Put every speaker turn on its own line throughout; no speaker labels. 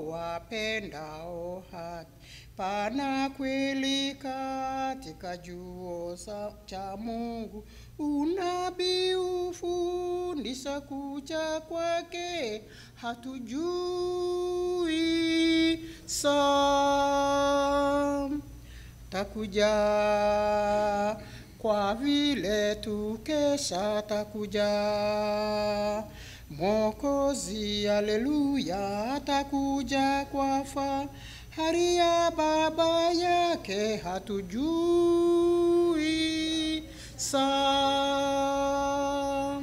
wapendao haki. Pana kweli katika chuo cha Mungu, unabii ufundisha kuja kwake, hatujui saa. Takuja kwa vile tukesha, takuja Mwokozi, haleluya, atakuja kwa fahari ya Baba yake, hatujui saa.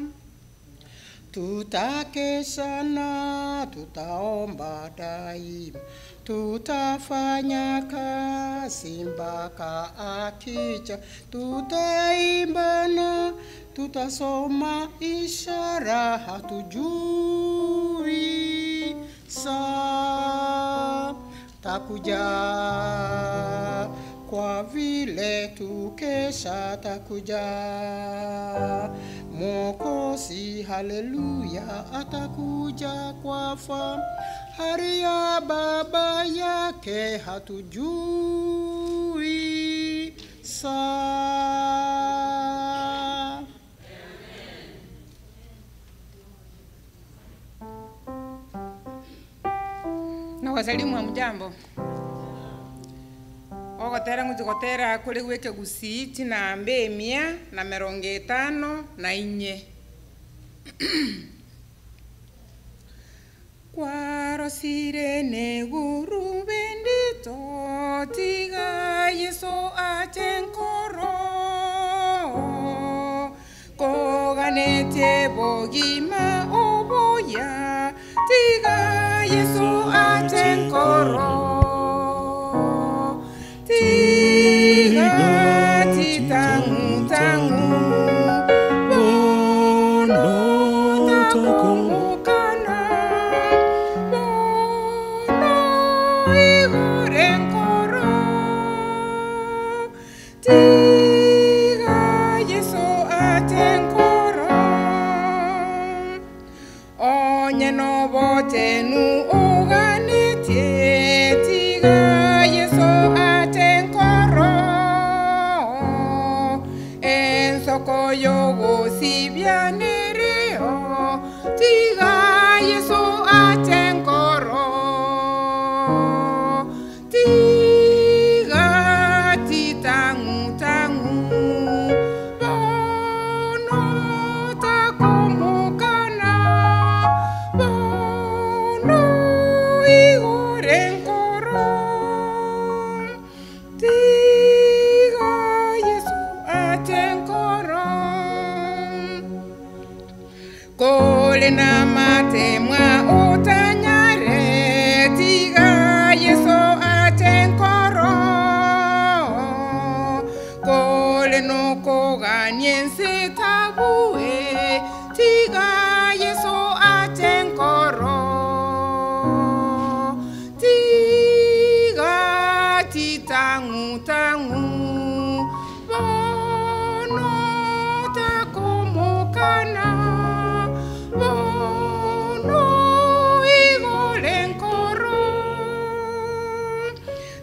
Tutakesha na tutaomba daima, tutafanya kazi mpaka akija, tutaimba na tutasoma ishara, hatujui saa. Takuja kwa vile tukesha, takuja Mwokozi, haleluya, atakuja kwa fahari ya Baba yake, hatujui saa.
Na wasalimu wa mjambo. Ogotera ngutogotera kuri gweke gusiti na mbe 154. Kwaro sirene guru bendito tiga Yeso atenkoro koganete bogima oboya tiga Yeso atenkoro tiga titangu tangu bono takumukana bono igorenkoro tiga Yeso atenkoro onye no botenu oganetie tiga Yeso atenkoro ensoko yogo sibianereo tiga Yeso atenkoro tiga titangu tangu bono takumukana bono igorenkoro tiga Yeso atenkoro kole na matemwa utanyare tiga Yeso atenkoro kole no koganyense tabue tiga Yeso atenkoro tiga titangu tangu bono takumukana bono igorenkoro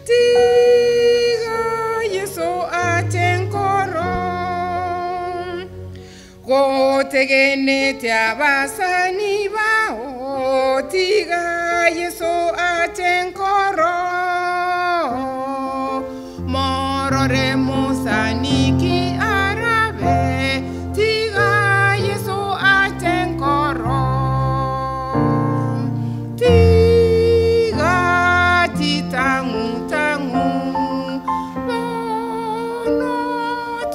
tiga Yeso atenkoro gotegenete abasani bao tiga Yeso atenkoro morore musaniki arabe tiga Yeso atenkoro tiga titangu tangu bono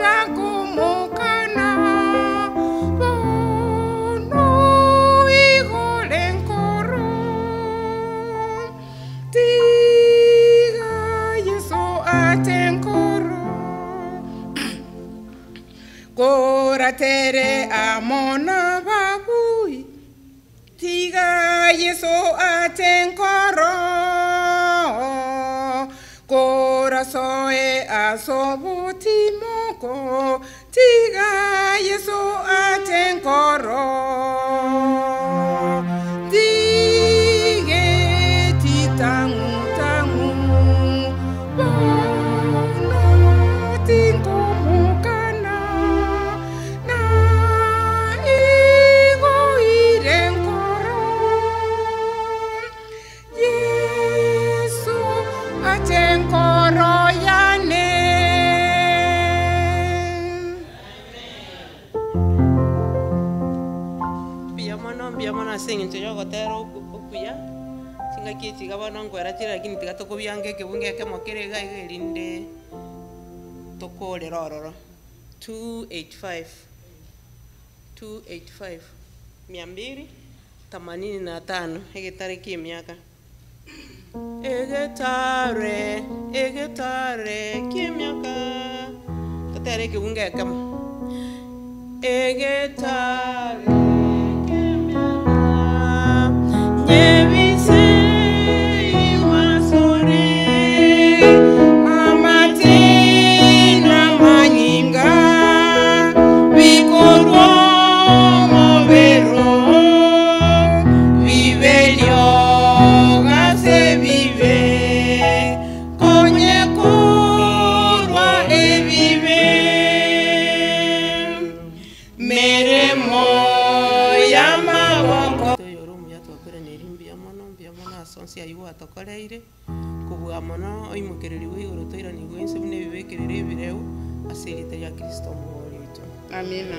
takumukana bono igorenkoro tiga Yeso atenkoro koratere amona babui tiga Yeso atenkoro korasoe asobutimoko tiga Yeso atenkoro tige tita
kuya singa kichi gabana ngwera chira lakini tigatoko byange kebunge kemo kerega igerinde tokole rororo 285 285 hegitare kimiaka egetare kimiaka tatere kebunge kemo egetare tokoreire kubwa mono oimukereri wiguru toira ni gwense bune bibekerere ebireu asirite ya Kristo muhori itu. Amina.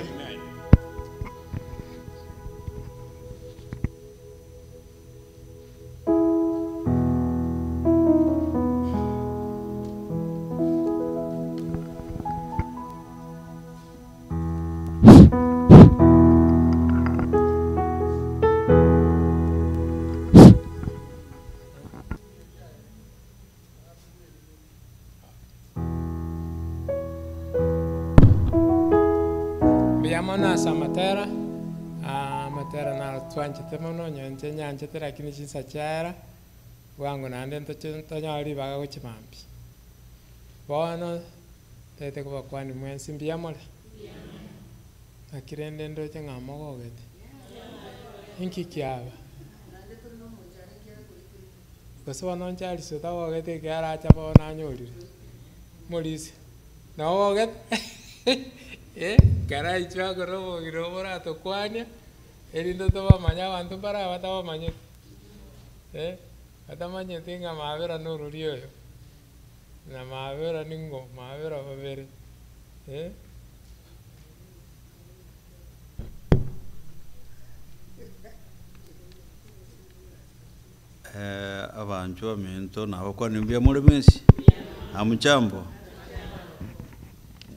Matera na twanchete mono nyanje nyanchete lakini chisachara wangu nande ntonyali baga kuchimambi bono tete kuba kwani mwensi mbiamole akirende ndoche ngamogogete inki kiaba koso nonchali sota wogete kiara cha bona nyolire molisi na wogete cara ichwa korobo girobora to kwanya erindo to bamanya bantu para bataba manye batamanye tinga mavera nuru rio na mavera ningo mavera babere
abantu amento nabo kwa nimbia mole mesi amchambo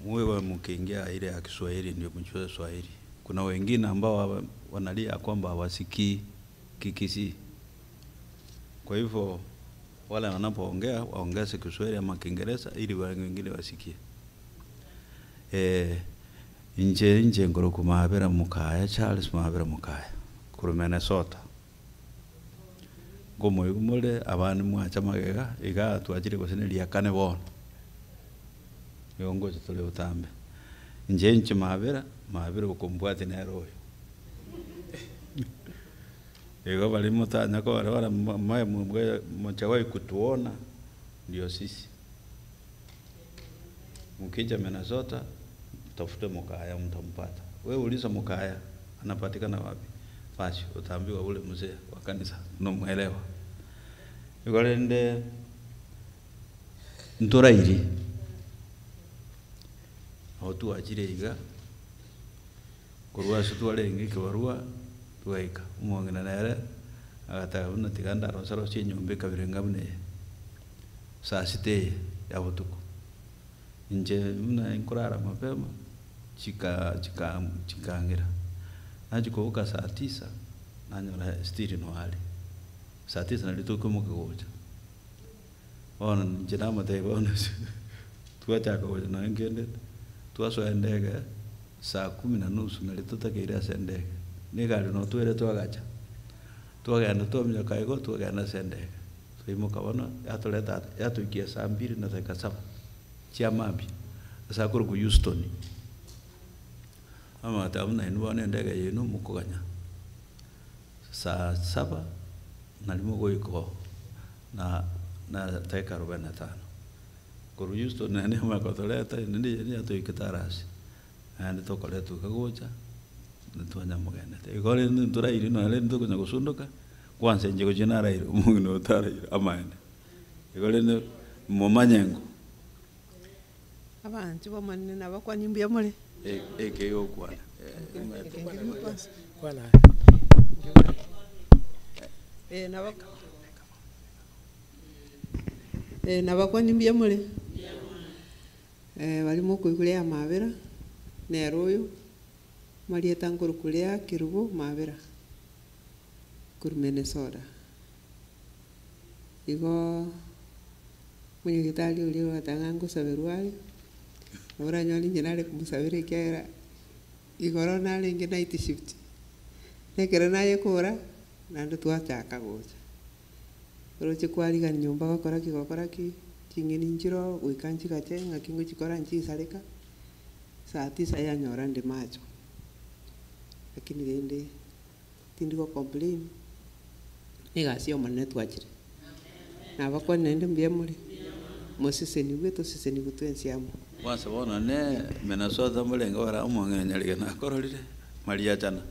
mwewe mkiingia ile ya Kiswahili ndio mchue Swahili. Kuna wengine ambao wanalia kwamba hawasikii Kikisi. Kwa hivyo wale wanapoongea waongeze Kiswahili ama Kiingereza ili wengine wasikie. Nje ngoro kumabera mukaya Charles mabera mukaya kuri Minnesota. Ngomo yumule abantu mwacha magega iga twajire gosenelia kane bona. Yongo tole utambe nje mavera ukombwate nero ego bali mutanya ko wala maya mchawai kutuona ndio sisi mkija Minnesota tafute mkaya mtampata wewe uliza mkaya anapatikana wapi basi utaambiwa ule mzee wa kanisa unamuelewa ego lende ntorairi otu ajire iga kurwa sutu alengi kibarua tuaika umongena nere agata buna tiganda rosaro chinyombe kabirenga bune saa site ya butuku nje muna inkurara mapema chikangira najikubuka saa 9 nanyora stiri no hali saa 9 nalituko mukigoja ona njina matego ona tuacha ko na ngende tuaso ndege saa 10:30 nalitutakira sendege nigari no twere twagacha twagenda tomya kaigo twagenda sendege twimuka bona yatuleta yatuikia saa 2:07 chiamambi saa kuru ku Houston ama tamna inbone ndege yenu mukuganya saa 7 nalimugo iko na teka 45 kuru Houston nene makotoleta ndi atoikitarasi andi tokole tukagocha ntwanya mugenete igole nturairi no ale ntukunya gusunduka kwanse nje kujinara ire umuntu utara ire amane igole ne mumanyengo
abantu bamanene nabakwanimbia mole
eke okwana
kwana
Nabakwa nimbia muri bari mukuiguria mabera nero uyu marieta nkuru kuria Kirubu mabera kuri Minnesota igo munyagitari uri watanga ngusabirwa ari ora nyoni nyenare kumusabira ikera igoro nari nge night shift nekera naye kura nando twachaka gocha roche kwariga nyumba gokora ki chingeni njiro wikanchi gache ngakingo chikora nchi sareka saa 9 ya nyora ndi macho lakini rende tindigo complain igasio manne twachire na bakwa nende mbia muri mosiseni wetu siseni gutwensiamo
wasa bona ne Minnesota mulenga wara umongenya na kororire maria chana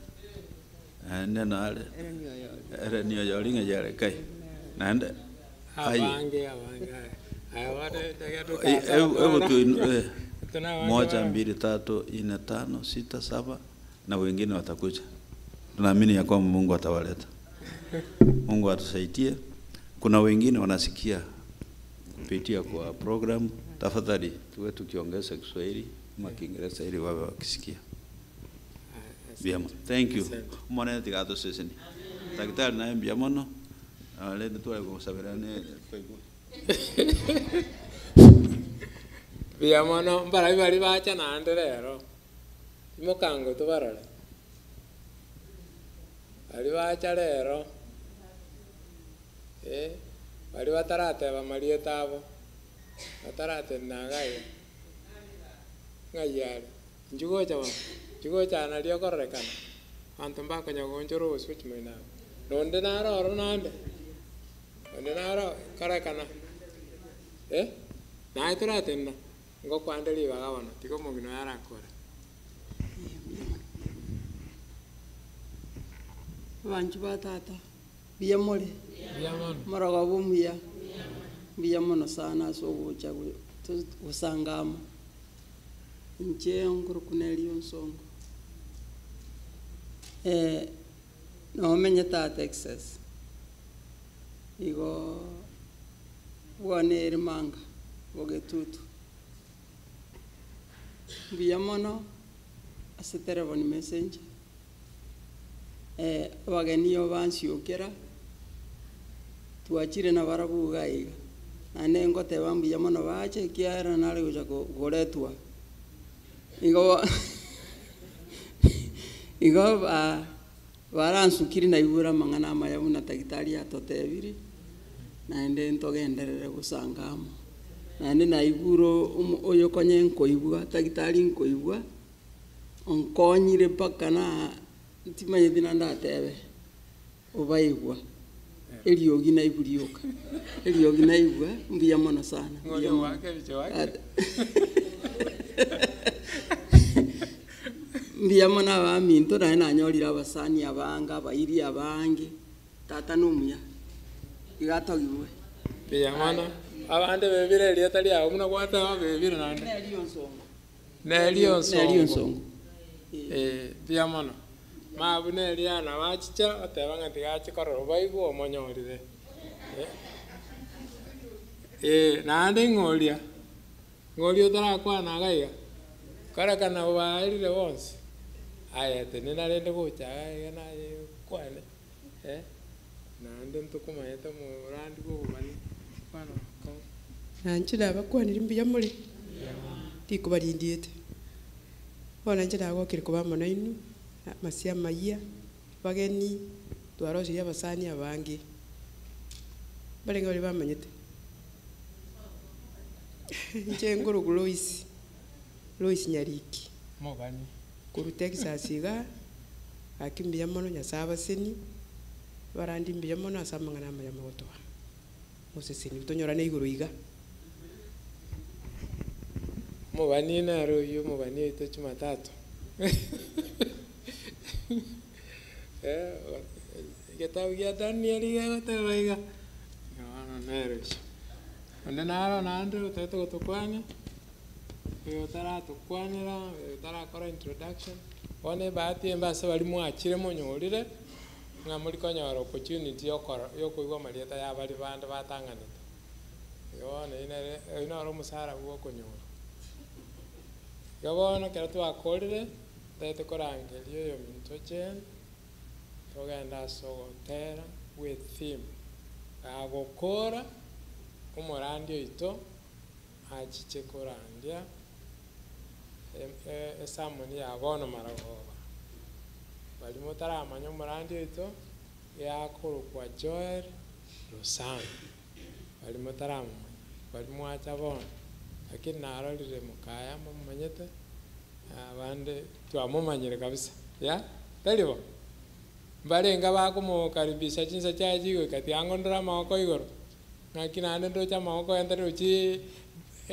ne nale era niyo yoringa yare kai nande
abange ayawade
moja mbili tatu ine tano sita saba na wengine watakuja. Tunaamini ya kwamba Mungu atawaleta. Mungu atusaidie. Kuna wengine wanasikia kupitia kwa program. Tafadhali tuwe tukiongeza Kiswahili na Kiingereza ili wawe wakisikia. Biamo. Thank you. Mwana tigato sesini. Daktari naye biamono. Leo tuwe kusaberane kwa
biamono mbara bari bacha nande rero mukango tubarora bari bacha rero bari batarateba marieta abo batarate nagaye ngayari njugocha nario korrekana antu mbako nyagonjoro uswitch mwina donde naro nande donde naro korrekana na ituratenna ngo kwandeli bagabona tiko mugino yarakora
bantu batata biyamole maraga bumuya biyamono sana so bucha usangama nje nguru kuneli onsongo no menye ta Texas igo bwane manga bogetutu biyamono ase telefone messenger abageni bansiokera twachire na barabuga iga ane ngoteba biyamono bache kiara nari gocha goretwa igo baransukiri na ibura mangana mayabu na daktari atotebiri naende ntogenderere gusangamo naende na iburo oyo konye nkoibwa daktari nkoibwa onkonyire paka na timaye dina ndatebe obaigwa eliogi na iburioka eliogi na ibwa mbiyamono sana
ngoyo wake bicho wake
mbiyamona abaminto naye nanyorira abasani abanga abairi abange tata numuya igatogibwe
biyamona abande bebire lieta lya umuna kwata bebire nande nelio nsongo biyamona mabune lya na bachicha atebanga tigachi kororo baigwo omonyorire nande ngoria tarakwa nagaiga karakana bairire bonse ayete ninarende gochaga na kwane nande ntukumayete murandi gobani bana ko
nanchira bakwanira mbiyamole tikubarindiete bona njira gokire kubamona inu masia maiya bageni twarosiria abasani abange barenga bari bamanyete nje nguru Lois Nyariki
mogani
kuru Texas iga akimbia mono nyasaba seni barandi mbia mono asamangana maya magotwa museseni tonyora na iguru iga
mogani na royo mogani ito Jumatatu getabu ya Daniel iga tawaiga no neres ande naro nande uteto gotokwanya yo tara tukwanira yo tara kora introduction one bahati embase bali mwachire monyorire ng'a muri konyora opportunity yokoigwa marieta ya bari bande batanganete igo inoro omusara gwa okonyora igo bono kero twakorire taete korangeria oyo minto chene togenda ase ogotera with theme agokora omorandi oito achiche korandia esamoni ya bono maragoba bali motaramanya omorandi oito yakorokwa Joel Losano bali motaramanya bali mwacha bono lakini narorire mukaya mumanyete abande twamumanyire kabisa ya taribo barenga bakomukaribisha chinsa chajiwe kati angondora amaboko igoro ng'aki nande ndocha amaboko entare uchi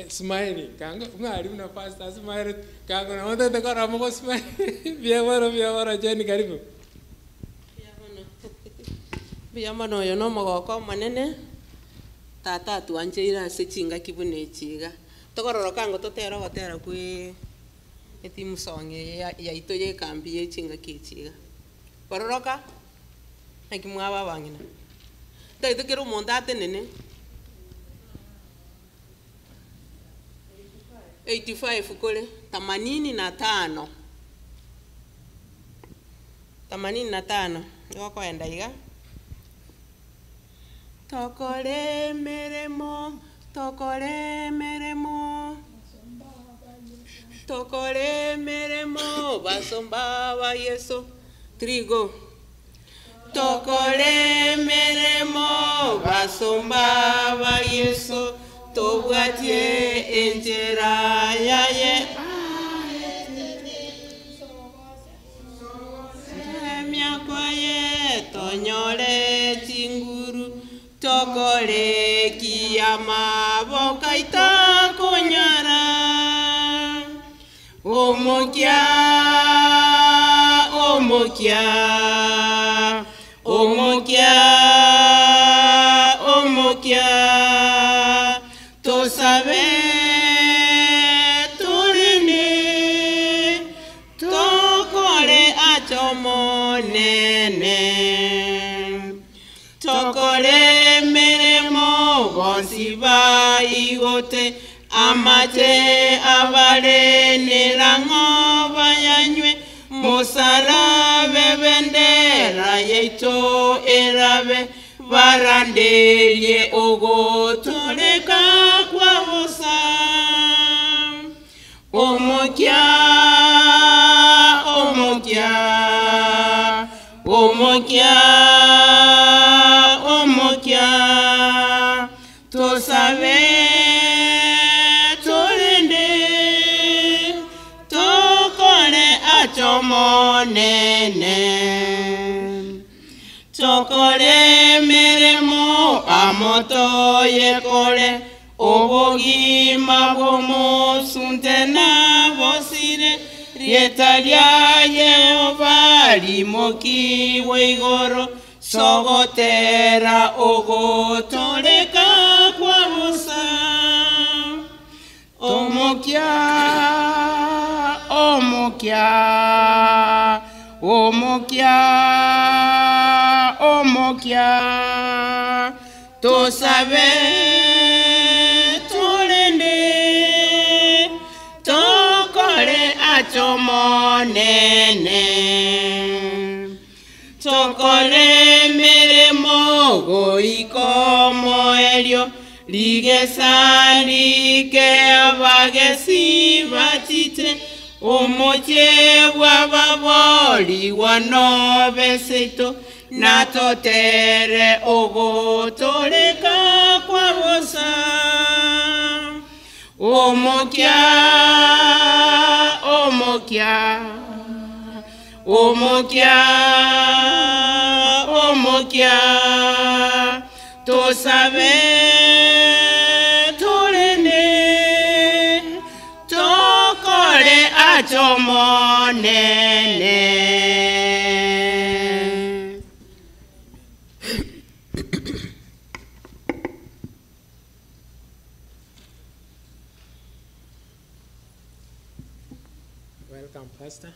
smile kanga mwari una pasta smile kanga na wote tekora moko smile biabara jeni karibu
biamano yo no mogoko manene tata twanjeira ase chinga kibune chiga tokororoka ngo totera gotera kwi etimu songe ya itoye kambi ye chinga kichiga kororoka akimwaba bangina taito kero mondate nene 85 kule 85 yoko enda iga tokore meremo basomba ba Yesu trigo tokore meremo basomba ba Yesu tobwatie enjera yaye miakoye tonyore chinguru tokore kiyama bokaita konyara omokia to sabe turine tokore achomonene tokore meremo bosiba igote amate abare nerango bayanywe musarabe bendera yeito erabe baranderie ogotoreka kwa bosa omokia to sabe torende tokore achomonene tokore meremo amoto yekore obogima bwomusuntena bosire rieta rya Yehova limokiwe igoro sogotera ogotoreka kwa busa omokia to sabe turende tokore achomonene tokore meremo goikomo elio ligesandike abagesi batite omoche bwababoli wanobeseito natotere ogotoreka kwa bosa omokia to sabe turene tokore achomonene.
Welcome, Pastor.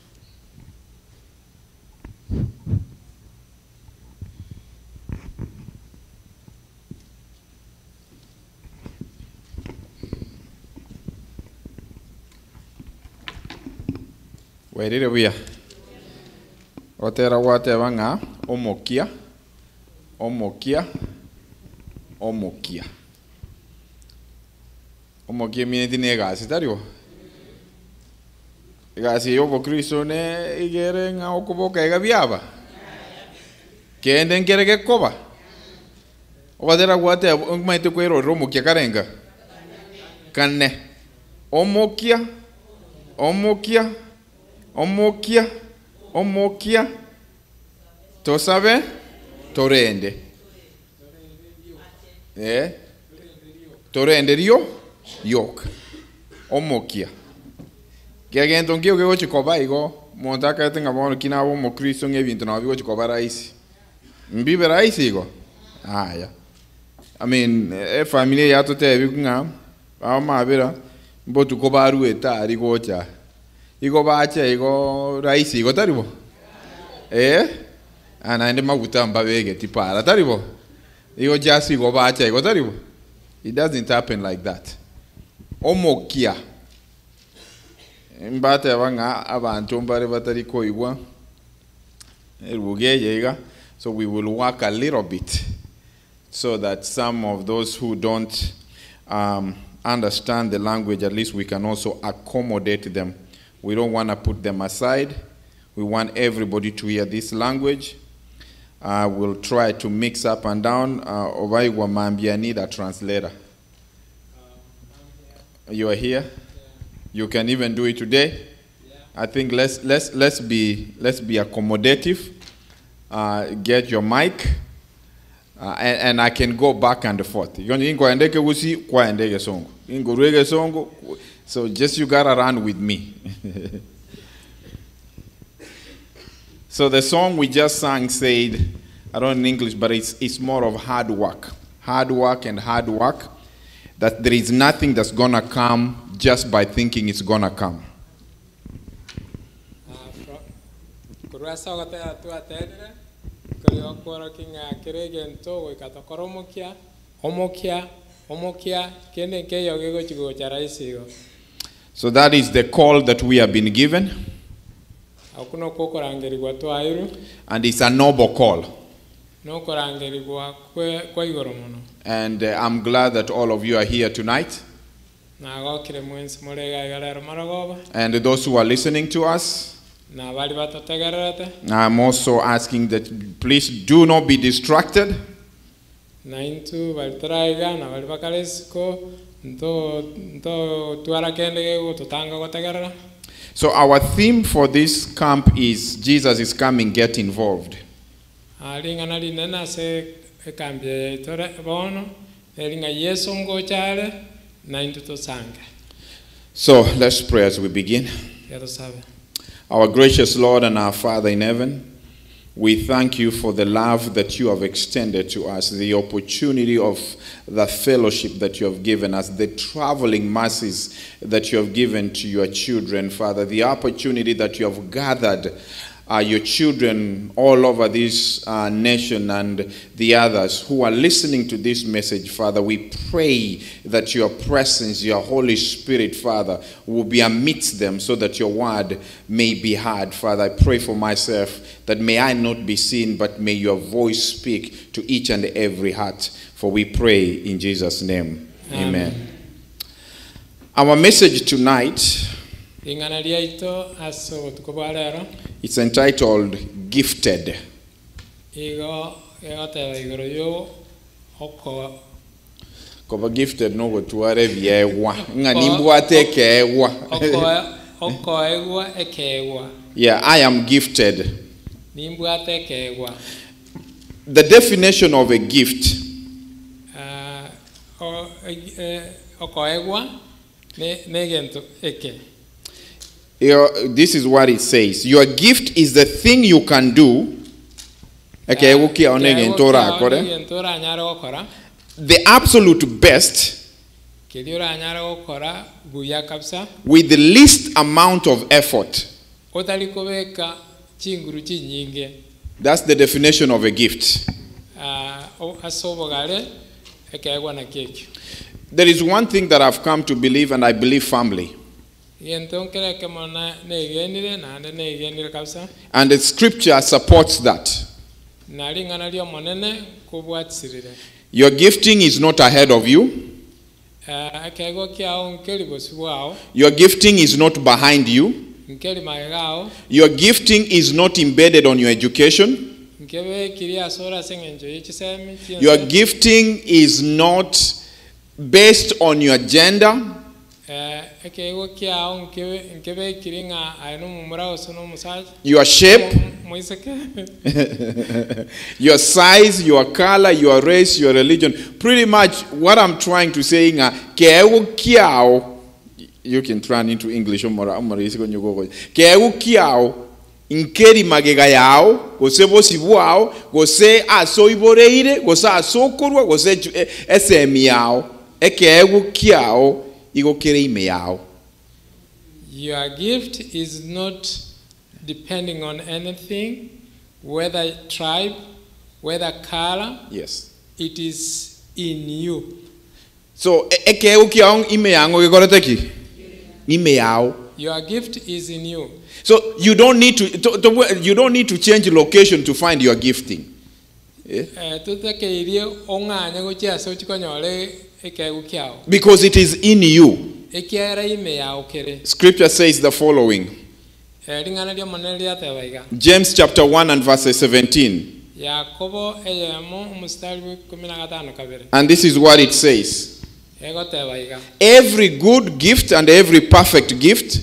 Werire buya. Otera wateba ng'a omokia. Omokia. Omokia. Omokia mineti ne egasi tariwo. Egasi yobo Kristo ne igere ng'a okuboka egabiaba. Kende ngerege koba. Otera wateba maite kwero omokia karenga. Kane. Omokia. Omokia. Omokia. Omokia. Tosabe. Torende. Torende rio. Yok. Omokia. Gagento ngio gego chikoba igo. Montaka tenga bono kina bo mo Kristo ngebintu na bigo chikoba raisi. Mbibe raisi igo. Aya. I mean, familia yato te bikunga. Mabira. Mbotu kobaru etari gocha. Igo bacha igo raisi igo taribo. Anaende maguta mbabege tipara taribo. Igo jasi igo bacha igo taribo. It doesn't happen like that. Omokia. Mbate wanga abantu mbare batari koigwa. Erugeye. So we will work a little bit so that some of those who don't understand the language, at least we can also accommodate them. We don't want to put them aside. We want everybody to hear this language. We'll try to mix up and down. Ovaigwa Mambia need a translator. You are here. You can even do it today. I think let's be accommodative. Get your mic, and I can go back and forth. So just you gotta run with me. So the song we just sang said, I don't know in English, but it's more of hard work. Hard work and hard work. That there is nothing that's gonna come just by thinking it's gonna come. So that is the call that we have been given. And it's a noble call. And I'm glad that all of you are here tonight. And those who are listening to us, I'm also asking that please do not be distracted. So our theme for this camp is Jesus is coming, get involved. So let's pray as we begin. Our gracious Lord and our Father in heaven, we thank you for the love that you have extended to us, the opportunity of the fellowship that you have given us, the traveling masses that you have given to your children, Father, the opportunity that you have gathered your children all over this nation and the others who are listening to this message, Father. We pray that your presence, your Holy Spirit, Father, will be amidst them so that your word may be heard, Father. I pray for myself that may I not be seen, but may your voice speak to each and every heart. For we pray in Jesus' name. Amen. Our message tonight, it's entitled Gifted. Koba gifted no go tuare viewa. Ngani kewa. Yeah, I am gifted. The definition of a gift. This is what it says. Your gift is the thing you can do. The absolute best with the least amount of effort. That's the definition of a gift. There is one thing that I've come to believe, and I believe firmly.
Yentonkere kemona negenire nande negenire kabisa.
And the scripture supports that.
Nali ngana lyo monene kubwatsirire.
Your gifting is not ahead of you.
Akego kyao nkeli bosibwao.
Your gifting is not behind you.
Nkeli magao.
Your gifting is not embedded on your education.
Nkebe kiria sora sengenjo yichisemi.
Your gifting is not based on your gender.
Akego kyao nkebe kiringa ayino mumura osono musaji.
Your shape. Your size, your color, your race, your religion. Pretty much what I'm trying to say is, you can turn into English. Keu kiao inkeri magega yao gose bosibu ao gose aso iboreire gose aso korwa gose esemi yao ekeu kiao igokere ime yao.
Your gift is not depending on anything, whether tribe, whether color.
Yes.
It is in you.
So ekeu kiao ime yango gekoreteki ime yao.
Your gift is in you.
So you don't need to change location to find your gifting. Because it is in you. Scripture says the following. James chapter 1 and verse 17. And this is what it says. Every good gift and every perfect gift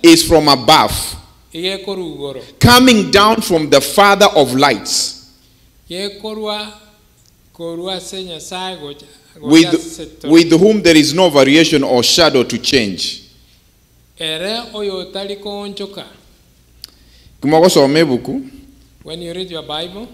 is from above, coming down from the Father of lights, with whom there is no variation or shadow to change.
When you read your Bible,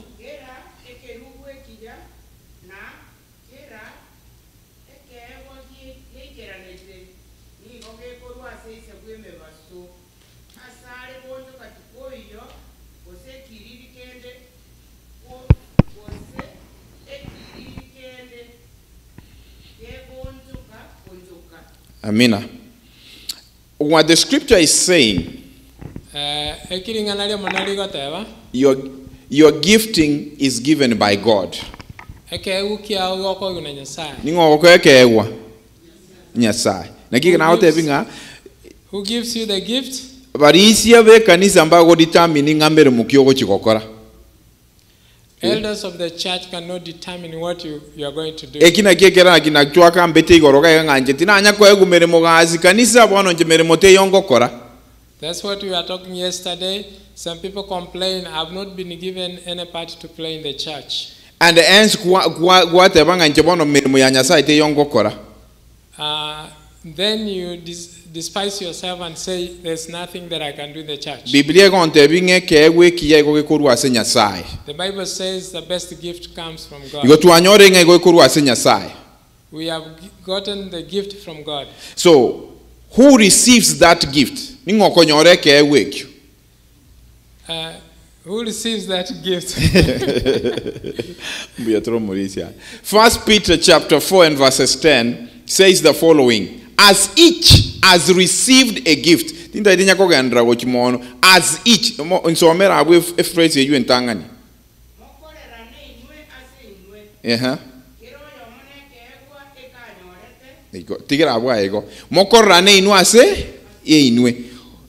Amina. What the scripture is saying, your gifting is given by God.
Who gives you the gift? Elders of the church cannot determine what you are going to do. That's what we were talking yesterday. Some people complain, I've not been given any part to play in the church.
And
then you despise yourself and say, there's nothing that I can do in the church. The Bible says the best gift comes from God. We have gotten the gift from God.
So, who receives that gift?
Who receives that gift?
1 Peter chapter 4 and verses 10 says the following. As each has received a gift. As each.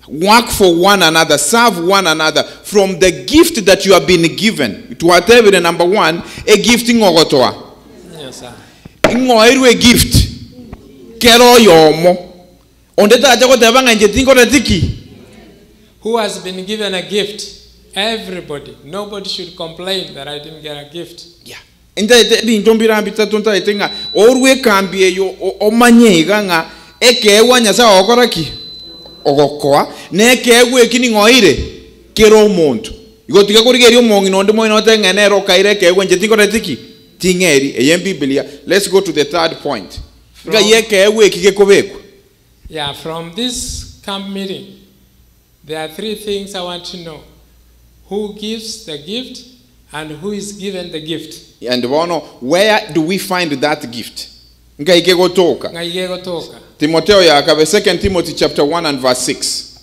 Work for one another, serve one another from the gift that you have been given. To whatever number one, a gifting ogotoa.
Yes, sir.
A gift. Kero yomo.
Who has been given a gift? Everybody. Nobody should complain that I didn't get a gift.
Yeah. Orwe kambie yo omanye ganga eke wanya sa okoraki ogokoa neke egwe kini ngoire kero muntu igotika kurigeri omongi nonde moyo notengene ro kaire ke egwe njeti koretiki tingeri eyem biblia. Let's go to the third point.
Yeah, from this camp meeting there are three things I want to know. Who gives the gift And who is given the gift?
And where do we find that gift? Ngaike gotoka.
Ngaige gotoka.
Timotheo yakabe 2 Timothy chapter 1 and verse 6.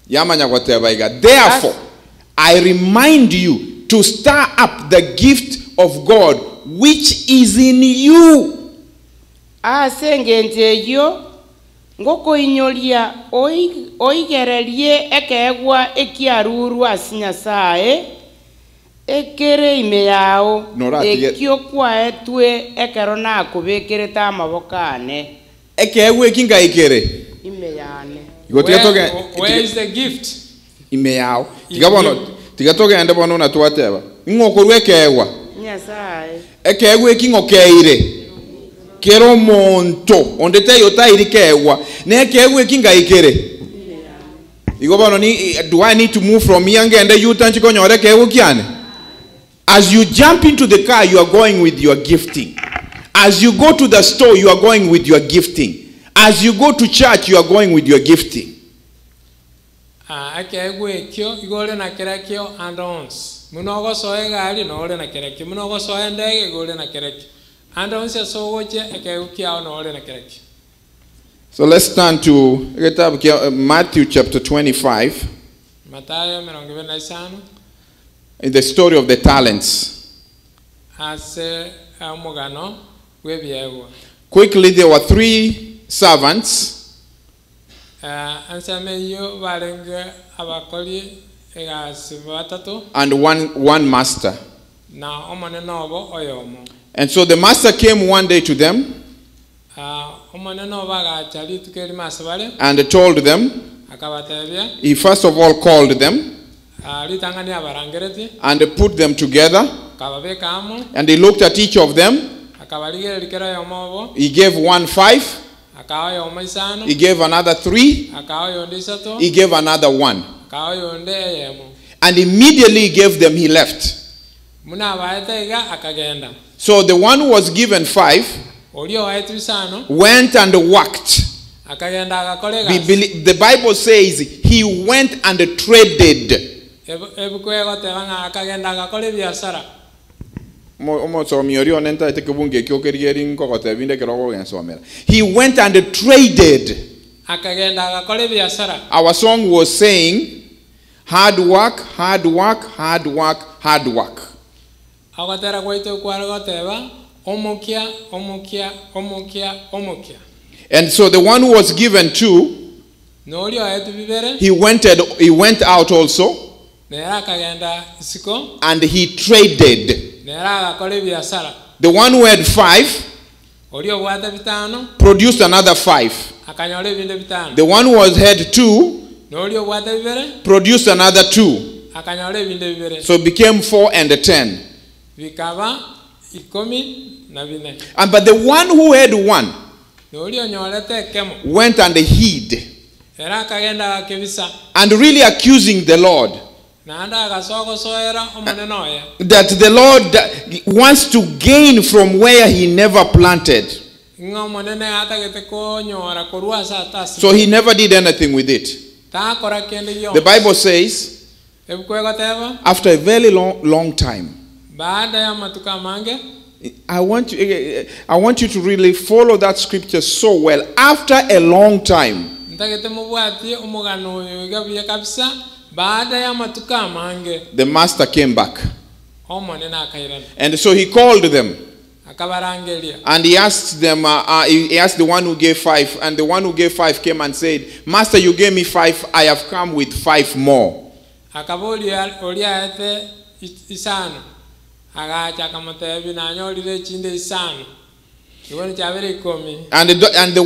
Yamanya gwatebaiga. Therefore, I remind you to stir up the gift of God which is in you.
Asengenteyo ngoko inyolia oigererie ekegwa ekiaruru asinyasae ekere ime yao ekyo kwaetwe ekero nakubekerete amabokane
Ekegwa ekinga ikere
ime yane.
Where is the gift?
Ime yao. Tigatoge ande bono na twateba. Ngokorwe ekegwa.
Nyasaye.
Ekegwa ekingokeire. Kero monto ondete yotairi kegwa ne kegwa kinga ikere igobono ni do I need to move from here ngende yutanchi konyore kegwa kiane. As you jump into the car, you are going with your gifting. As you go to the store, you are going with your gifting. As you go to church, you are going with your gifting.
Ekegwa ekyo igole na kerekyo and ons munogo soe gali no ole na kerekyo munogo soe ndege igole na kerekyo.
So let's turn to Matthew chapter 25. In the story of the talents. Quickly, there were 3 servants. And one master. And so the master came one day to them and told them, he first of all called them and put them together, and he looked at each of them. He gave one 5, he gave another 3, he gave another 1, and immediately he gave them, he left. So the one who was given 5 went and worked. The Bible says he went and traded. He went and traded. Our song was saying, hard work, hard work, hard work, hard work. And so the one who was given 2, he went out also and he traded. The one who had 5 produced another 5. The one who had 2 produced another 2. So it became 4 and 10. But the one who had 1 went and hid and really accusing the Lord that the Lord wants to gain from where he never planted. So he never did anything with it. The Bible says after a very long time, I want you to really follow that scripture so well. After a long time, the master came back. And so he called them. And he asked them, he asked the one who gave 5. And the one who gave 5 came and said, Master, you gave me 5. I have come with 5 more. And the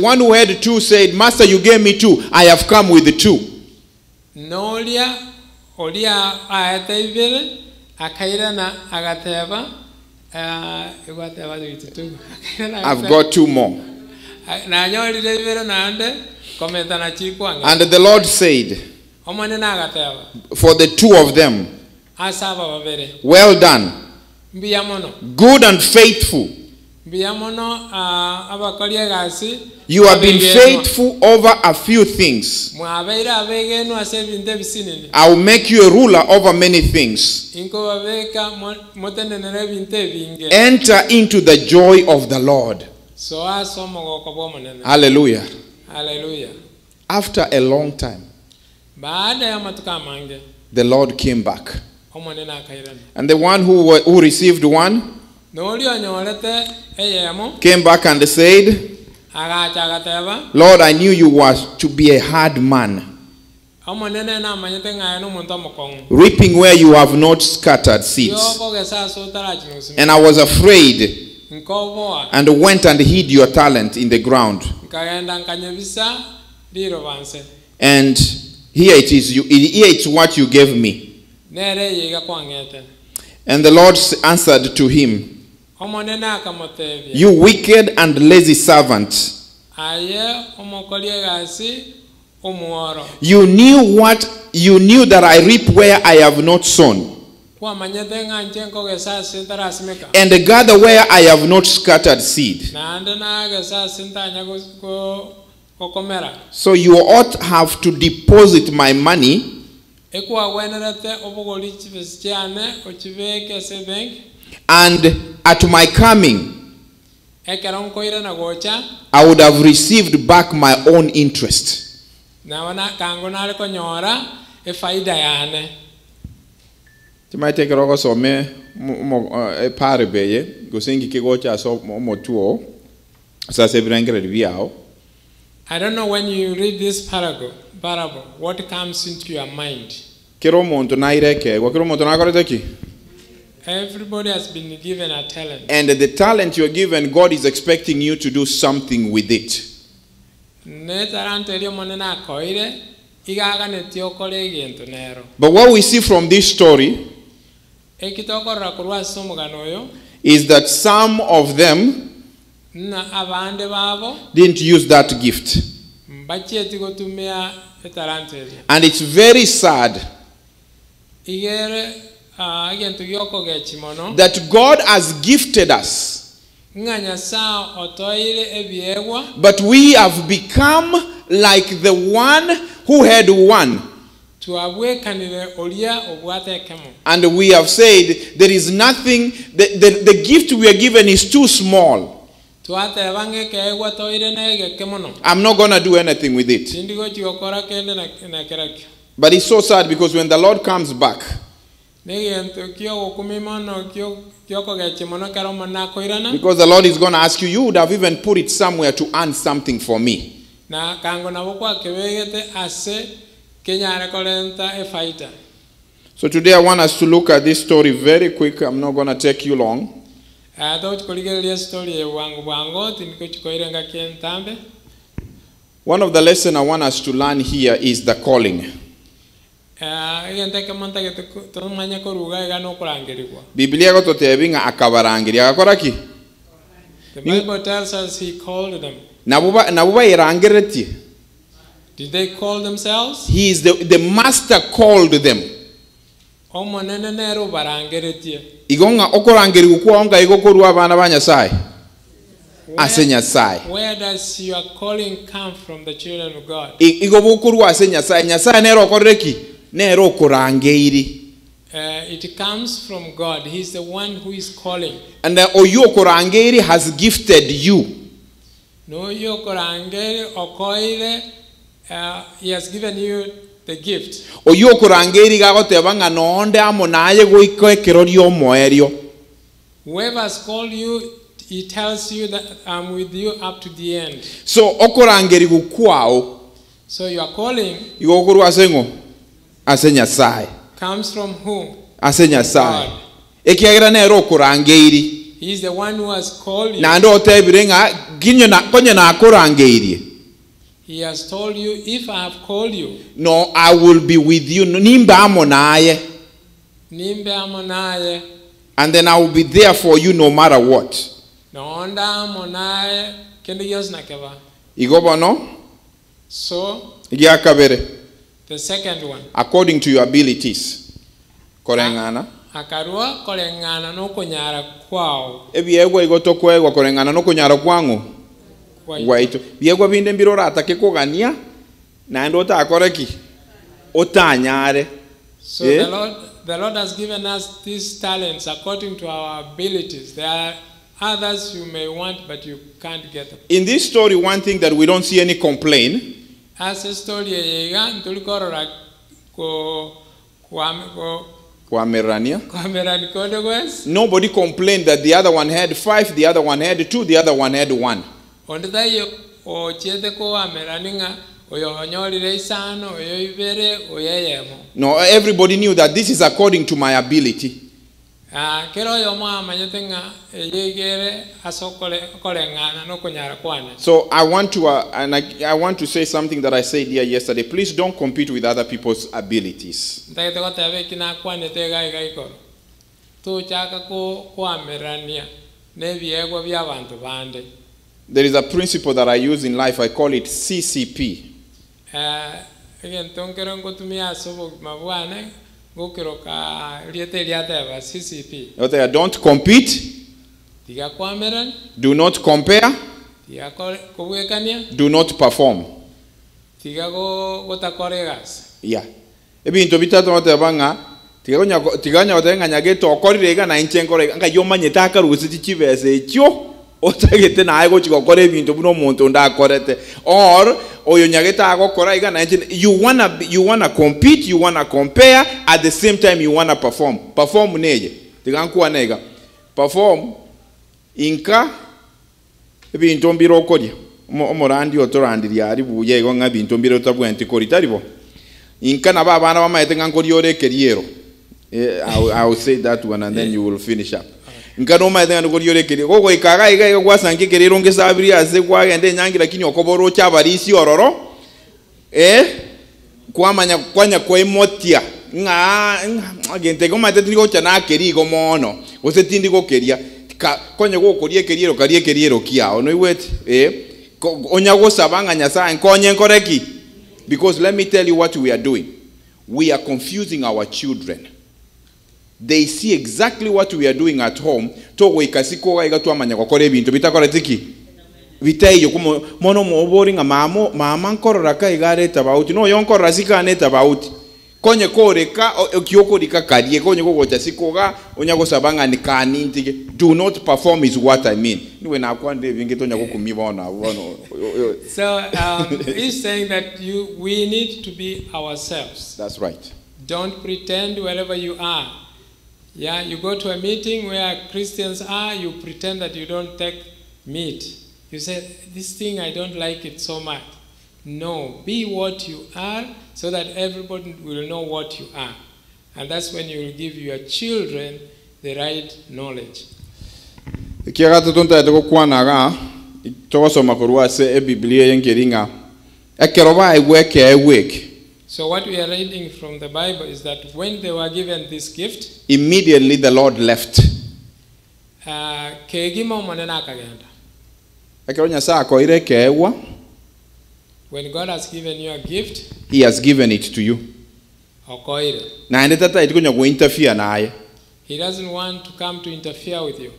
one who had 2 said, Master, you gave me 2. I have come with the 2. I've got 2 more. And the Lord said, for the 2 of them, well done, good and faithful
Biamono abakoli egasi.
You have been faithful over a few things.
Mwabeira abegenu ase binte bisinini.
I will make you a ruler over many things.
Inko babeka motenenere binte binge.
Enter into the joy of the Lord.
So asomo gokobo monene.
Hallelujah.
Hallelujah.
After a long time,
Baada ya matuka mange.
the Lord came back.
Omonene akairana.
And the one who received one
Noli onyorete eyemo.
came back and said,
Agacha agateba.
Lord, I knew you was to be a hard man,
Omonene na manyete ngayano muntu omukongo.
reaping where you have not scattered seeds.
Yoko gesa so tarachinusi.
And I was afraid
Nkoboa.
and went and hid your talent in the ground.
Nkagenda nkanyebisa liro banse.
And here it is, here it's what you gave me.
Nere yiga kwangete.
And the Lord answered to him,
Omonene akamotebia.
you wicked and lazy servant.
Aye omokoli egasi omuoro.
You knew that I reap where I have not sown,
Kwa manyete nganje nkogesa sintara simeka.
and gather where I have not scattered seed.
Na ande na gesa sintanya ko kokomera.
So you ought have to deposit my money
Ekwa wenerete obogoli chibesiane ochibeke se bank.
and at my coming,
Ekeron koire na gocha.
I would have received back my own interest.
Na wana kango nale konyora e faida yane.
Timaite keroko some pare beye gosengi kigocha so motuo sa se brangere biao.
I don't know when you read this parable, what comes into your mind.
Kero monto na ireke, wa kero monto na koreteki.
Everybody has been given a talent.
And the talent you're given, God is expecting you to do something with it.
Ne talante elio monena koire, igaga ne tiokole gento nero.
But what we see from this story
Ekitoko rakurwa somo ganoyo,
is that some of them
na abande babo,
didn't use that gift.
mbachieti gotumia talante elio.
And it's very sad
Igere gento gyoko gechimono.
that God has gifted us,
Nganya saa otoire ebiegwa.
but we have become like the one who had one.
Tuabwekanire olia obwate kemo.
And we have said there is nothing, the gift we are given is too small.
Tuate bange keegwa toire nege kemono.
I'm not going to do anything with it.
Sindigo chiokora kende na keraki.
But it's so sad because when the Lord comes back,
Because
the Lord is going to ask you, you would have even put it somewhere to earn something for me. So today I want us to look at this story very quick. I'm not going to take you long. One of the lessons I want us to learn here is the calling. Biblia go totebinga akabarangiria agakoraki.
The Bible tells us he called them.
Nabuba irangireti.
Did they call themselves?
He is the master called them. Igonga okorangiri kuonga igokorwa abana banyasai. Ase Nyasaye.
Where does your calling come from, the children of God?
Igobukurwa ase Nyasaye. Nyasaye nero okoreki. Nero okorangeiri.
It comes from God. He's the one who is calling.
And Oyo Korangeri has gifted you.
No, Oyo Korangeri okoire, he has given you the gift.
Oyo Korangeri gagotebanga nonde amonaye goiko ekerorio moerio.
Whoever has called you, he tells you that I'm with you up to the end.
So okorangeri gukwao.
So your calling
Igokurwa asengo ase Nyasaye.
comes from whom?
Ase Nyasaye. Ekiagira nero okorangeiri.
He is the one who has called you.
Na ndo otebirenga ginyo na konye na akorangeirie.
He has told you, if I have called you,
no, I will be with you. Nimba amonaye.
Nimbe amonaye.
And then I will be there for you no matter what.
Naonda amonaye kende yosnakeba.
Igobono.
So,
Igiakabere.
the second one.
According to your abilities. Korengana.
akarua kolengana no kunyara kwao
ebiegwa igoto kwegwa korengana no kunyara kwangu waitu biegwa binde mbirora atake kugania na ndo takoreki otanyare.
So the Lord has given us these talents according to our abilities. There are others you may want, but you can't get them.
In this story, one thing that we don't see any complaint.
As a story,
nobody complained that the other one had 5, the other one had 2, the other one had 1. No, everybody knew that this is according to my ability. So I want to say something that I said here yesterday. Please don't compete with other people's abilities.
There
is a principle that I use in life. I call it CCP. Don't compete. Do not compare. Do not perform. Yeah. Ebintu bitatu matebanga tiganya otenga geto okorire na inchenkore anga yomanyeta akarusi chibese ekyo otagete na ago chikokore ebintu buno muntu ndakorete or oyo nyageta agokora iga na you wanna compete, you wanna compare, at the same time you wanna perform neje tigankuwa nega perform inka ebintu mbiro okoria omorandi otorandiri ari buye igo nga bintu mbiro tabwenti koritaribo inka na baba na bamaete ngankori ore keriero. I will say that one and then you will finish up. Nkano maete ngankori ore keriero gogo ikaga iga gwasange keriero ngesabiri ase kwagende nyangira kinyo okoboro chabarisi ororo kwamanya kwanya kwemotia nga agente go maete tinigo chana kerigo mono ose tindiko keria konye go korie keriero kiao no iwet onyago sabanga nyasaye konye nkoreki. Because let me tell you what we are doing. We are confusing our children. They see exactly what we are doing at home. Togo ikasiko ga igatu amanya kokore bintu bitakora tiki. Bitayo kumo mono mo boring mama nkorora ka igare tabauti no yonkora sika ne tabauti. Konye koreka okioko dikakarie konye gogocha sikoga onyago sabanga ni kanintike. Do not perform is what I mean. Niwe na kwande vingeto nyago kumibona wono.
So he's saying that we need to be ourselves.
That's right.
Don't pretend wherever you are. Yeah, you go to a meeting where Christians are, you pretend that you don't take meat. You say, this thing I don't like it so much. No, be what you are so that everybody will know what you are. And that's when you will give your children the right knowledge.
Kiagata tonta de kwanaga tokosoma korwa se Biblia yengeringa ekeroba eweke.
So what we are reading from the Bible is that when they were given this gift,
immediately the Lord left.
When God has given you a gift,
He has given it to you.
He doesn't want to come to interfere with you.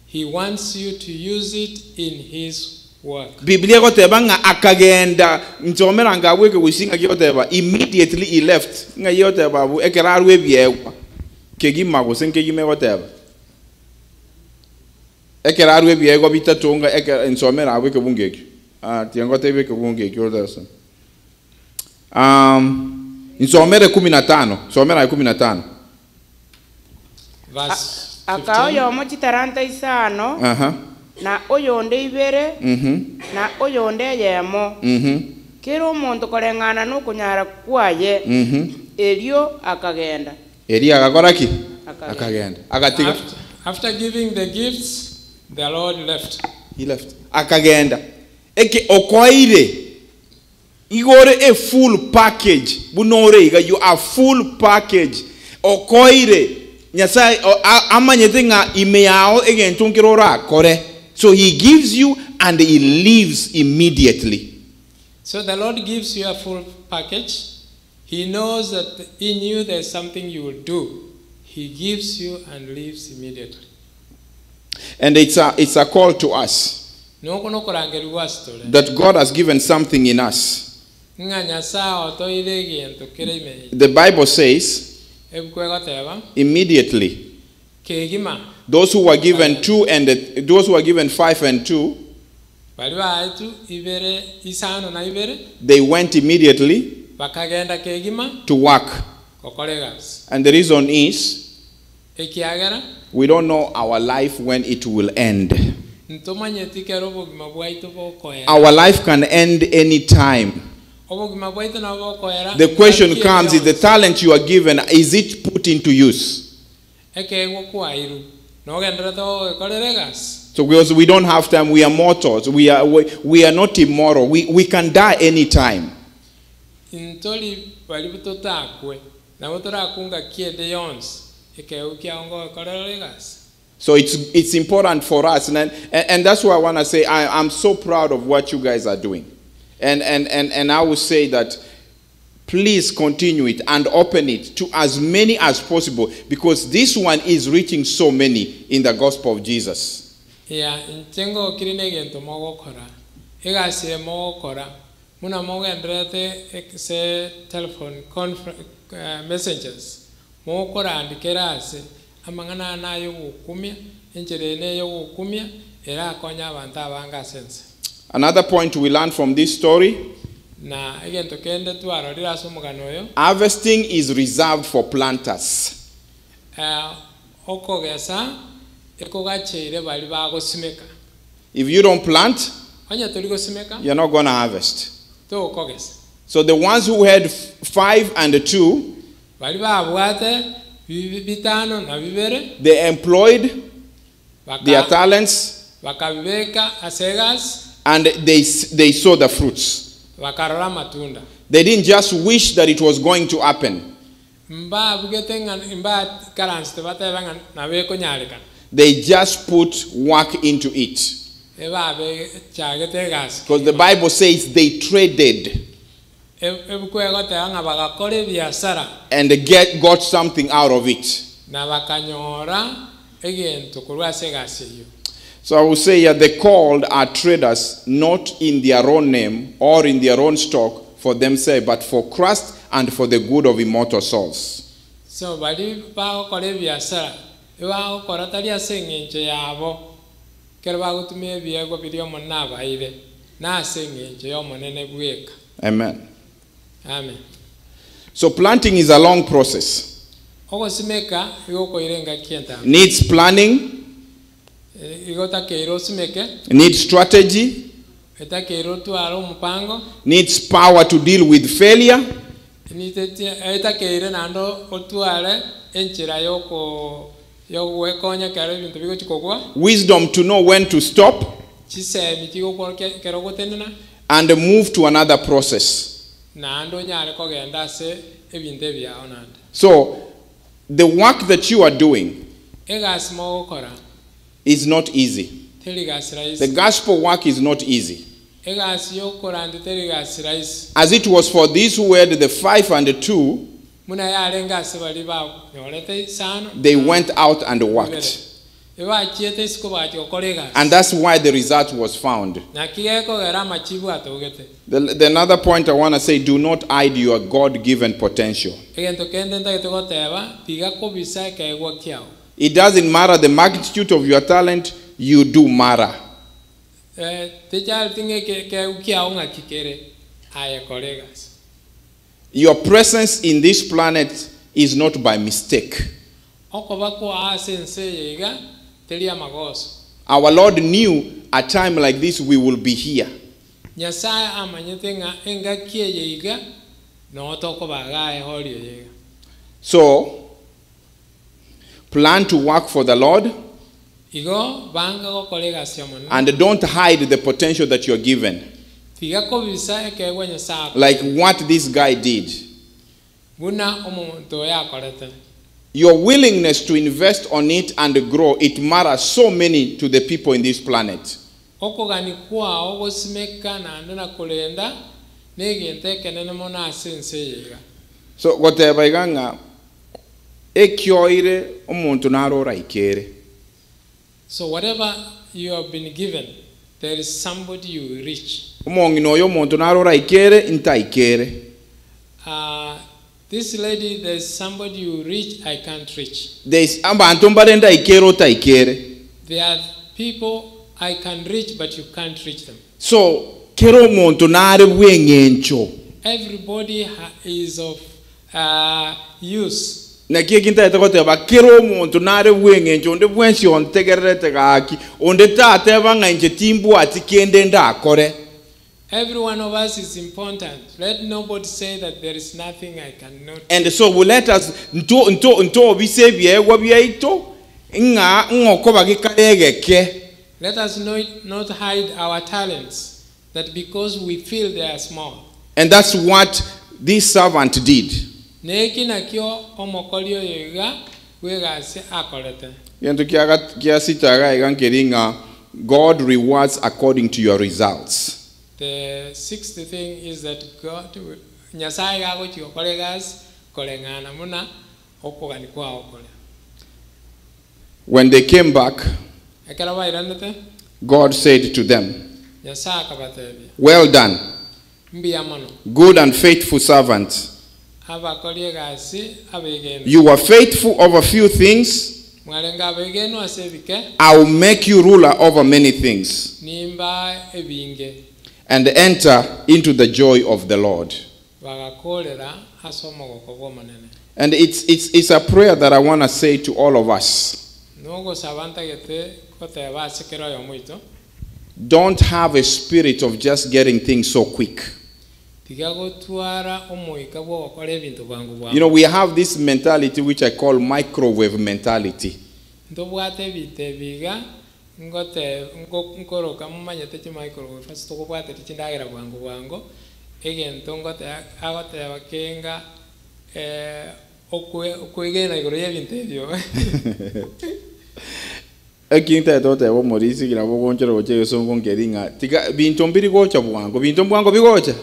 He wants you to use it in His work.
Biblia gotebanga akagenda ntomera ngabweke gusinga gyoteba immediately he left nga yoteba bu ekeraru ebyekwa kegima gusenke gime goteba ekeraru ebyekwa bitatunga nsomera abweke bungeki tiango tebe ke bungeki odaso nsomera 15 somera 15
verse 15 akayo mo chitaranta isano na oyonde ibere na oyonde yemo kero omuntu korengana no kunyara kwaye elio akagenda
agakora ki akagenda agatiga.
After giving the gifts, the Lord left.
He left akagenda eke okoire igore a full package bunore iga you are full package okoire nyasai amanyete nga imeyao egentunkirora kore. So He gives you and He leaves immediately.
So the Lord gives you a full package. He knows that in you there's something you will do. He gives you and leaves immediately.
And it's a call to us that God has given something in us. The Bible says, immediately, those who were given 2 and those who were given 5 and 2, they went immediately to work. And the reason is, we don't know our life when it will end. Our life can end any time. The question comes, is the talent you are given, is it put into use? So because we don't have time, we are mortals. We are not immoral. We can die any time. So it's important for us, and that's why I want to say I'm so proud of what you guys are doing, and I will say that please continue it and open it to as many as possible, because this one is reaching so many in the gospel of Jesus.
Yeah, chengo kirine gento mogokora. Ega se mogokora. Muna mogendrete se telephone messengers. Mogokora andikera se amangana na yo kumia, encherene yo kumia, era konya banta banga sense.
Another point we learned from this story,
na egento kende tu arorira somugano yo.
Harvesting is reserved for planters.
Okogesa If
you don't plant, you're not going to harvest. So the ones who had 5 and 2, they employed their talents and they saw the fruits. They didn't just wish that it was going to happen. They just put work into it. Because the Bible says they traded and got something out of it. So I will say the called are traders, not in their own name or in their own stock for themselves, but for Christ and for the good of immortal souls.
So Amen.
Amen. So planting is a long process. Needs planning. Needs strategy. Needs power to deal with failure. Wisdom to know when to stop and move to another process. So the work that you are doing is not easy. The gospel work is not easy. As it was for these who had the 5 and the 2, they went out and worked. And that's why the result was found. The another point I want to say, do not hide your God-given potential. It doesn't matter the magnitude of your talent, you do matter. Your presence in this planet is not by mistake. Our Lord knew a time like this we will be here. So, plan to work for the Lord and don't hide the potential that you're given. Like what this guy did. Your willingness to invest on it and grow, it matters so many to the people in this planet. So goteba iganga ekyoire omuntu narora ikere.
So whatever you have been given, there is somebody you will reach.
Omongi noyo omuntu narora ikere inta ikere.
This lady, there is somebody you will reach, I can't reach.
There is abantu mbarenda ikere ota ikere.
There are people I can reach, but you can't reach them.
So kero omuntu nare bwengencho.
Everybody is of use.
Nakie kinta etagoteba kero omuntu nare bwengencho onde bwensi ontegerete gaki onde tateba nganje timbu atikende ndakore.
Every one of us is important. Let nobody say that there is nothing I cannot.
And so we let us nto bise byegwa byaito nga ngokoba gikaregeke.
Let us not hide our talents, that because we feel they are small.
And that's what this servant did.
Neki nakyo omokolio yega wegase akolete.
Yento kiasitaga igankeringa God rewards according to your results.
The sixth thing is that God will Nyasaye gago chikolegas kolengana muna okogani kwa okole.
When they came back, God said to them, "Well done, good and faithful servant. You were faithful over few things. I will make you ruler over many things. And enter into the joy of the Lord." And it's a prayer that I want to say to all of us. Don't have a spirit of just getting things so quick. You know, we have this mentality which I call microwave mentality. Ekinta etote abo morisi kila bogonchero goche songo ngeringa tiga bintu mbiri gocha bwango bintu bwango bigocha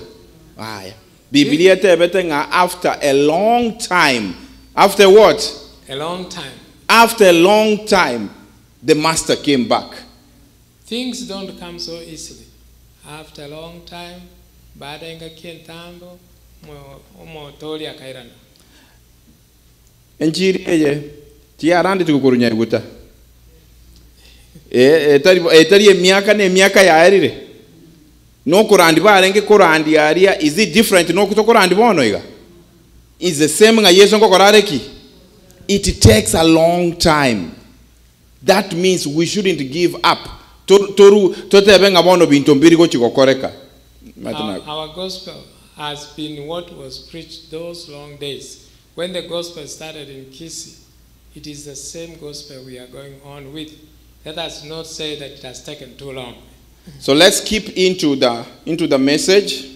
aya Biblia tebete nga after a long time. After what?
A long time.
After a long time the master came back.
Things don't come so easily. After a long time baada inga kientambo mo tori akairana.
Enjiri eye tiarandi tukurunya guta. Etari miaka ne miaka ya arire. No kurandi barenge kurandi aria, is it different no kutokurandi bono iga? Is the same nga Yesu ngokorareki. It takes a long time. That means we shouldn't give up. Toru totebenga bono bintu mbiri go chikokoreka.
Our gospel has been what was preached those long days. When the gospel started in Kisi, it is the same gospel we are going on with. Let us not say that it has taken too long.
So let's keep into the message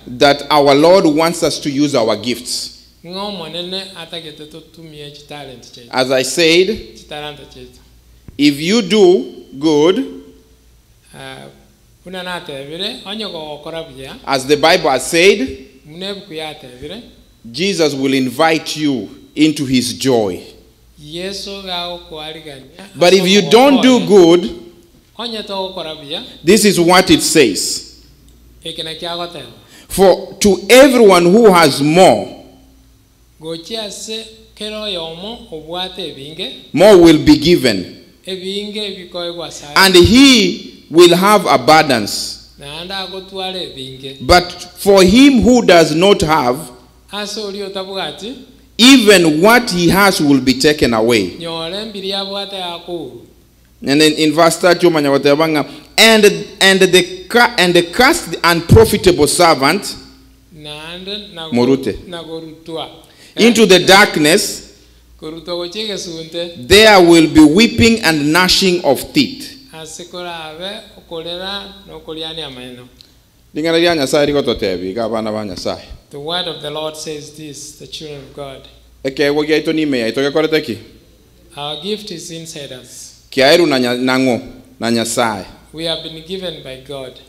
that our Lord wants us to use our gifts. As I said, if you do good, as the Bible has said, Jesus will invite you into his joy. But if you don't do good, this is what it says. For to everyone who has more will be given, and he will have abundance. But for him who does not have, even what he has will be taken away. And then in verse 30, and the cast the unprofitable servant into the darkness. There will be weeping and gnashing of teeth. The
word of the Lord says this, the children of God. Our gift is inside us. We have been given by God.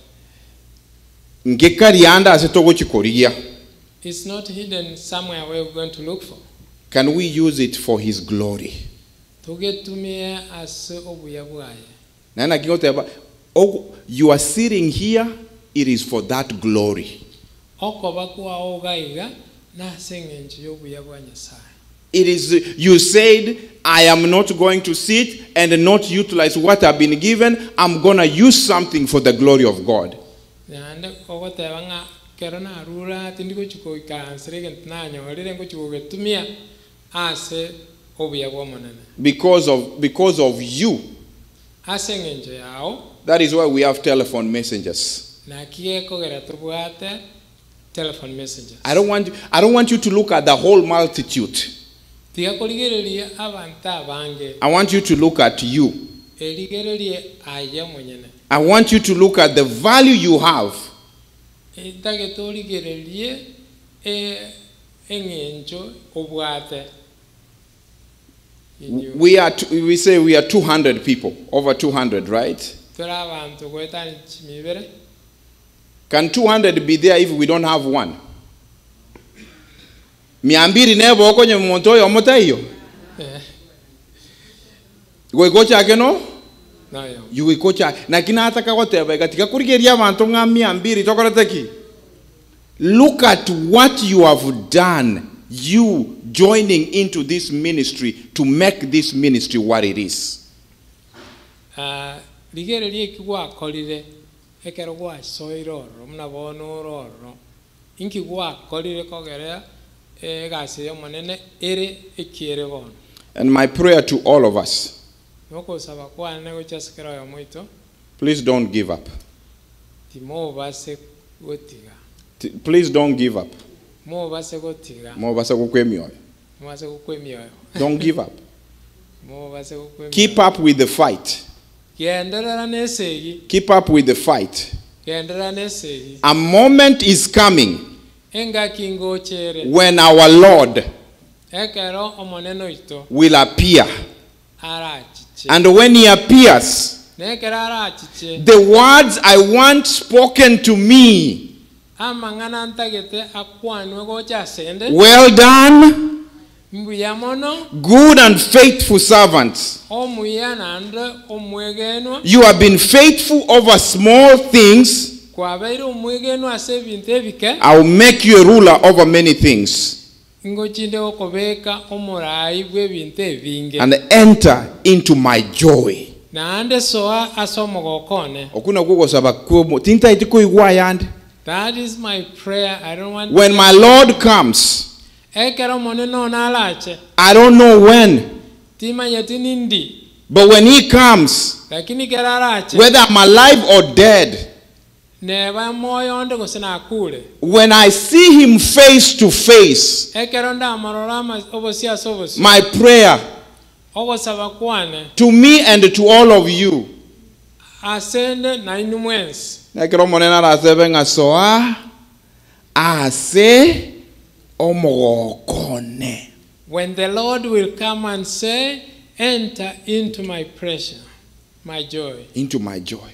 ngekarianda ase togochikoria.
It's not hidden somewhere where we're going to look for.
Can we use it for his glory?
Tugetumie ase obuya bwaye.
Nana kingoteba, oh, you are sitting here, it is for that glory.
Okoba kwa ogaiga na sengenje yobuya bwa Nyasaye.
It is, you said, I am not going to sit and not utilize what I've been given. I'm going to use something for the glory of God.
Yande ogoteba nga kerana arura tindiko chuko ikansrege ntnanyo orire ngo chuko getumia ase obuya bwa monene.
Because of you.
Ase ngenje yao.
That is why we have telephone messengers.
Na kieko gera tubwate telephone messengers.
I don't want you to look at the whole multitude. I want you to look at you. I want you to look at the value you have. We say we are 200 people, over 200, right? Can 200 be there if we don't have one? Miambiri nebo okonye monto yo motayo. Goikocha akeno?
No yo.
Yuikocha na kina hata kakoteba katika kurigeria abantu nga miambiri tokoreteki. Look at what you have done, you joining into this ministry to make this ministry what it is.
Ligererie kigwa kolire ekero gwa soiro mna bono roro. Inki gwa kolire kogerea
and my prayer to all of us, please don't give up. Please don't give up. Don't give up. Keep up with the fight. Keep up with the fight. A moment is coming when our Lord will appear. And when he appears, the words I want spoken to me, well done, good and faithful servants. You have been faithful over small things. I will make you a ruler over many things. And enter into my joy.
That is my prayer. I don't want.
When my Lord comes, I don't know when. But when he comes, whether I'm alive or dead, when I see him face to face, my prayer to me and to all of you,
when the Lord will come and say, enter into my pressure, my joy.
Into my joy.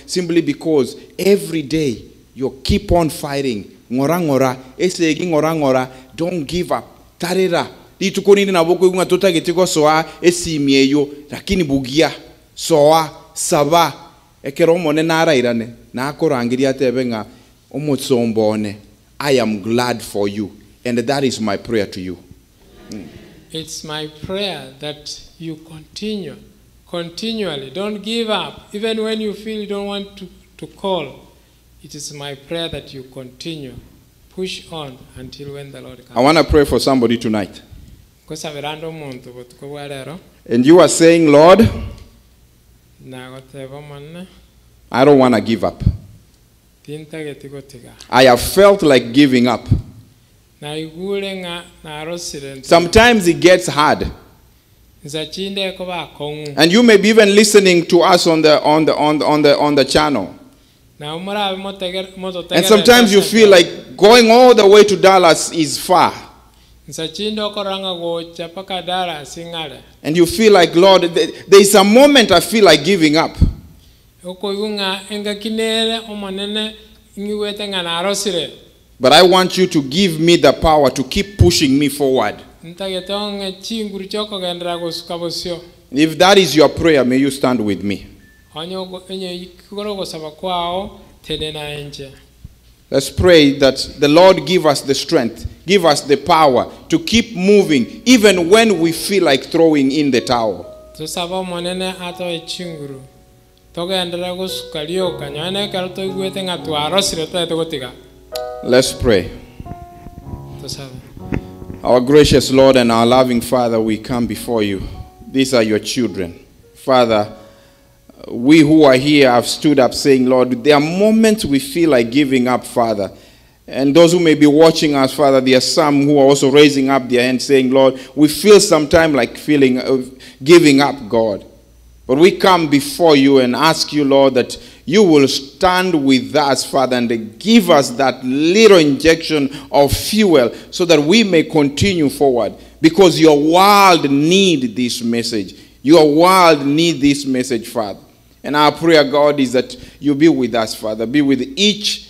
Simply because every day you keep on fighting. Ngora, don't give up. Tarera. Litukonini na boko yunga tota getiko soa esimieyo lakini bugia soa saba ekero mone nara irane na akorangiria tebenga omotsombone. I am glad for you, and that is my prayer to you.
It's my prayer that you continually, don't give up, even when you feel you don't want to call. It is my prayer that you continue, push on until when the Lord comes.
I want to pray for somebody tonight. And you are saying, Lord, I don't want to give up. I have felt like giving up. Sometimes it gets hard. And you may be even listening to us on the channel. And sometimes you feel like going all the way to Dallas is far. And you feel like, Lord, there is a moment I feel like giving up.
okoyunga engakinere omonene ngiwete ngana arosire.
But I want you to give me the power to keep pushing me forward.
Ntagetonga chinguru choko gendera gosuka bosio.
If that is your prayer, may you stand with me.
Onyo enye kigoro gosaba kwao tedena enje.
Let's pray that the Lord give us the strength, give us the power to keep moving even when we feel like throwing in the towel.
Tusaba monene ato echinguru. Togendera gosuka lio kanyane karuto igwete ngatu arosire to etogotiga.
Let's pray.
Tusaba.
Our gracious Lord and our loving Father, we come before you. These are your children. Father, we who are here have stood up saying, Lord, there are moments we feel like giving up, Father. And those who may be watching us, Father, there are some who are also raising up their hands saying, Lord, we feel sometimes like giving up, God. But we come before you and ask you, Lord, that you will stand with us, Father, and give us that little injection of fuel so that we may continue forward. Because your world needs this message. Your world needs this message, Father. And our prayer, God, is that you be with us, Father. Be with each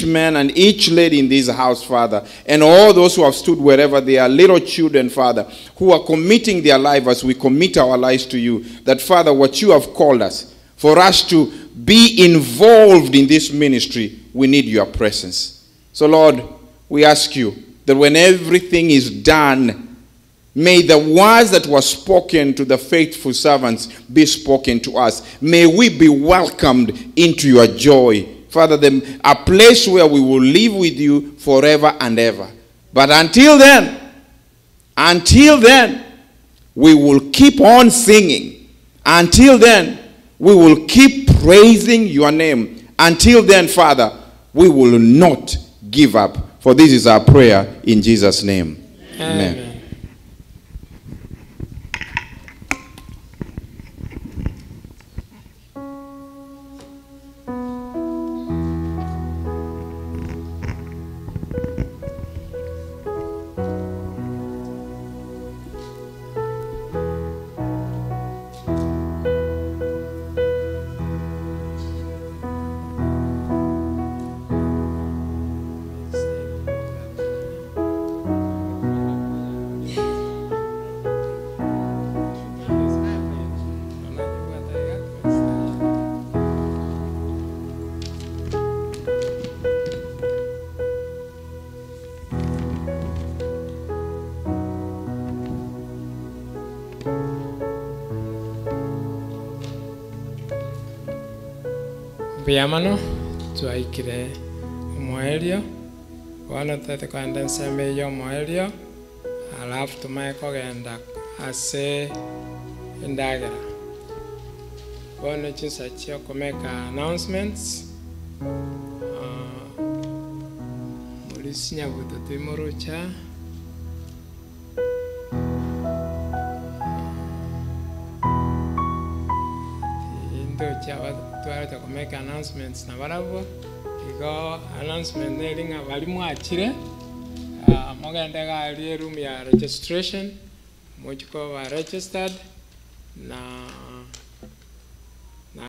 man and each lady in this house, Father. And all those who have stood wherever they are, little children, Father, who are committing their life as we commit our lives to you. That, Father, what you have called us, for us to be involved in this ministry, we need your presence. So, Lord, we ask you that when everything is done, may the words that were spoken to the faithful servants be spoken to us. May we be welcomed into your joy. Father, a place where we will live with you forever and ever. But until then, we will keep on singing. Until then, we will keep praising your name. Until then, Father, we will not give up. For this is our prayer in Jesus' name. Amen.
Biamano tuaikire moelio wana tete kwenda nseme yo moelio alafu tumaye kogenda ase indagera wana chisa chio kumeka announcements mulisinya buto timorucha to make announcements na barabo igo announcement nelinga bali mwachire mogenda gali room ya registration muchiko wa registered na